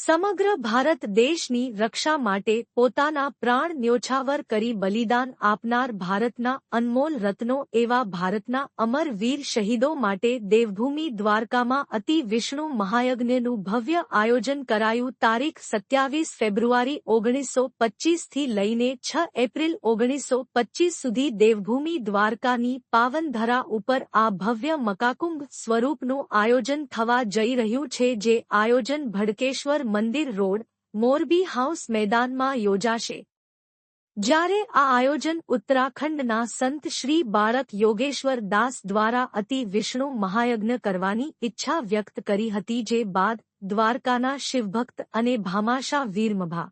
સમગ્ર ભારત દેશની રક્ષા માટે પોતાના પ્રાણ ન્યોછાવર કરી બલિદાન આપનાર ભારતના અનમોલ રત્નો એવા ભારતના અમર વીર શહીદો માટે દેવભૂમિ દ્વારકામાં અતિ વિષ્ણુ મહાયજ્ઞનું ભવ્ય આયોજન કરાયું। તારીખ 27 ફેબ્રુઆરી 1925 થી લઈને 6 એપ્રિલ 1925 સુધી દેવભૂમિ દ્વારકાની પાવનધરા ઉપર આ ભવ્ય મકાકુંભ સ્વરૂપનું આયોજન થવા જઈ રહ્યું છે, જે આયોજન ભડકેશ્વર મંદિર રોડ, મોરબી હાઉસ મેદાનમાં યોજાશે। જ્યારે આ આયોજન ઉત્તરાખંડના સંત શ્રી બાળક યોગેશ્વર દાસ દ્વારા અતિ વિષ્ણુ મહાયજ્ઞ કરવાની ઈચ્છા વ્યક્ત કરી હતી, જે બાદ દ્વારકાના શિવભક્ત અને ભામાશા વીરમભા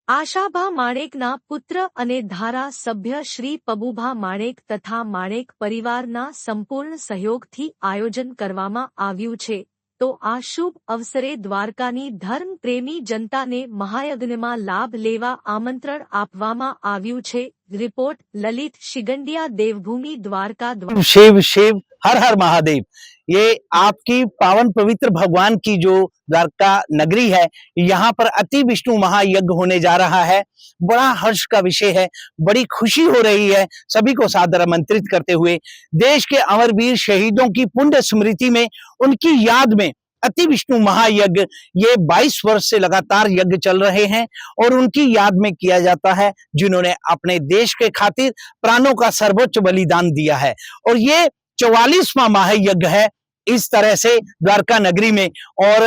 આશાભા માણેકના પુત્ર અને ધારાસભ્ય શ્રી પબુભા માણેક તથા માણેક પરિવારના સંપૂર્ણ સહયોગથી આયોજન કરવામાં આવ્યું છે। તો આ શુભ અવસરે દ્વારકાની ધર્મ પ્રેમી જનતાને મહાયજ્ઞમાં લાભ લેવા આમંત્રણ આપવામાં આવ્યું છે। रिपोर्ट ललित शिगंडिया, देवभूमि द्वारका। शिव शिव हर हर महादेव। ये आपकी पावन पवित्र भगवान की जो द्वारका नगरी है, यहाँ पर अति विष्णु महायज्ञ होने जा रहा है। बड़ा हर्ष का विषय है, बड़ी खुशी हो रही है। सभी को सादर आमंत्रित करते हुए देश के अमरवीर शहीदों की पुण्य स्मृति में, उनकी याद में अति विष्णु महायज्ञ ये 22 वर्ष से लगातार यज्ञ चल रहे हैं और उनकी याद में किया जाता है, जिन्होंने अपने देश के खातिर प्राणों का सर्वोच्च बलिदान दिया है। और ये 44वां महायज्ञ है इस तरह से द्वारका नगरी में। और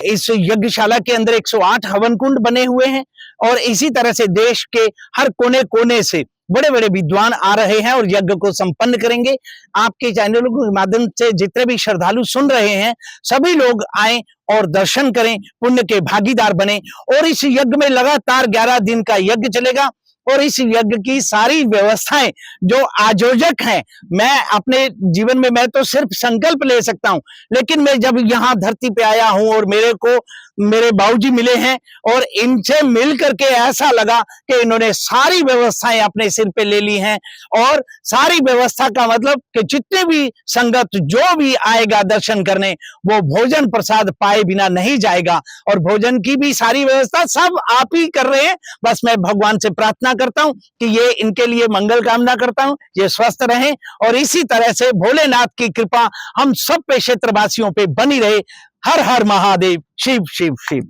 इस यज्ञशाला के अंदर 108 हवन कुंड बने हुए हैं और इसी तरह से देश के हर कोने कोने से बड़े बड़े विद्वान आ रहे हैं और यज्ञ को संपन्न करेंगे। आपके चैनलों के माध्यम से जितने भी श्रद्धालु सुन रहे हैं, सभी लोग आएं और दर्शन करें, पुण्य के भागीदार बने। और इस यज्ञ में लगातार 11 दिन का यज्ञ चलेगा और इस यज्ञ की सारी व्यवस्थाएं जो आयोजक हैं, मैं अपने जीवन में मैं तो सिर्फ संकल्प ले सकता हूं, लेकिन मैं जब यहाँ धरती पे आया हूं और मेरे को मेरे बाबूजी मिले हैं और इनसे मिल करके ऐसा लगा कि इन्होंने सारी व्यवस्थाएं अपने सिर पे ले ली हैं। और सारी व्यवस्था का मतलब कि जितने भी संगत जो भी आएगा दर्शन करने, वो भोजन प्रसाद पाए बिना नहीं जाएगा। और भोजन की भी सारी व्यवस्था सब आप ही कर रहे हैं। बस मैं भगवान से प्रार्थना करता हूं कि ये इनके लिए मंगल कामना करता हूं, ये स्वस्थ रहें और इसी तरह से भोलेनाथ की कृपा हम सब पे क्षेत्रवासियों पे बनी रहे। हर हर महादेव। शिव शिव शिव।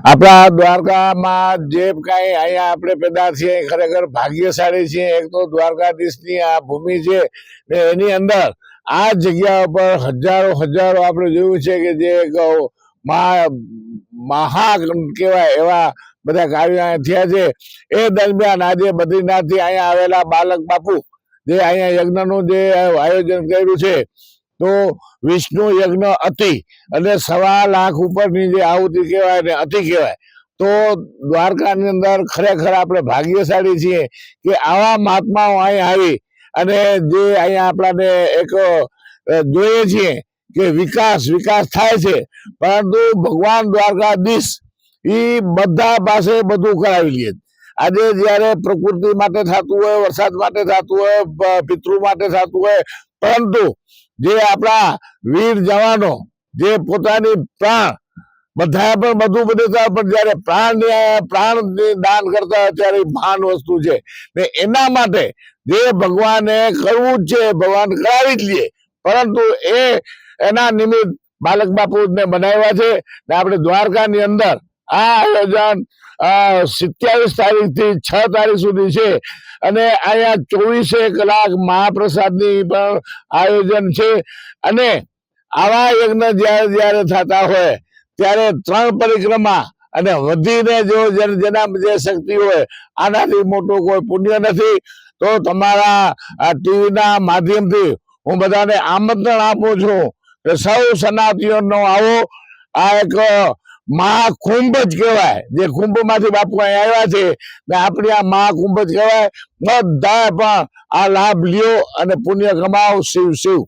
अपना द्वारका में जे कई अँ अपने पैदा थी खरेखर भाग्यशाળી छे। एक तो द्वारकाधीशनी आ भूमि छे ने एनी अंदर आ जग्या पर हजारों हजारों आपणे जोयुं छे के जे महा कहेवाय एवा બધા કાર્યો થયા છે। એ દરમિયાન આજે બદ્રીનાથથી અહીંયા આવેલા બાલક બાપુ જે અહીંયા યજ્ઞનું જે આયોજન કર્યું છે, તો વિષ્ણુ યજ્ઞ અતિ અને 1.25 લાખ ઉપરની જે આહુતિ કહેવાય ને અતિ કહેવાય। તો દ્વારકાની અંદર ખરેખર આપણે ભાગ્યશાળી છીએ કે આવા મહાત્માઓ અહીંયા આવી અને જે અહીંયા આપણાને એક જોઈએ છીએ કે વિકાસ થાય છે, પરંતુ ભગવાન દ્વારકાધીશ એ બધા પાસે બધું કરાવી લે। આજે જયારે પ્રકૃતિ માટે થતું હોય, વરસાદ માટે થતું હોય, પિતૃ માટે થતું હોય, પરંતુ જે આપણા વીર જવાનો જે પોતાની પ્રાણ બધા પણ બધું પણ જયારે પ્રાણ દાન કરતા ત્યારે મહાન વસ્તુ છે ને એના માટે જે ભગવાને કરવું જ છે, ભગવાન કરાવી જ લે। પરંતુ એના નિમિત્ત બાલક બાપુ ને બનાવ્યા છે ને આપણે દ્વારકાની અંદર આ આયોજન 27 તારીખથી 6 તારીખ સુધી છે અને અહીંયા 24 કલાક મહાપ્રસાદની પણ આયોજન છે। અને આવા યજ્ઞ જ્યારે થતા હોય ત્યારે 3 પરિક્રમા અને વધીને જો જેના જે શક્તિ હોય, આનાથી મોટું કોઈ પુણ્ય નથી। તો તમારા આ ટીવીના માધ્યમથી હું બધાને આમંત્રણ આપું છું કે સૌ સનાતનીઓનો આવો। આ એક મહાકુંભ જ કહેવાય, જે કુંભમાંથી બાપુ અહીં આવ્યા છે ને આપણી આ મહાકુંભ જ કહેવાય। બધા પણ આ લાભ લ્યો અને પુણ્ય કમાઓ। શિવ શિવ।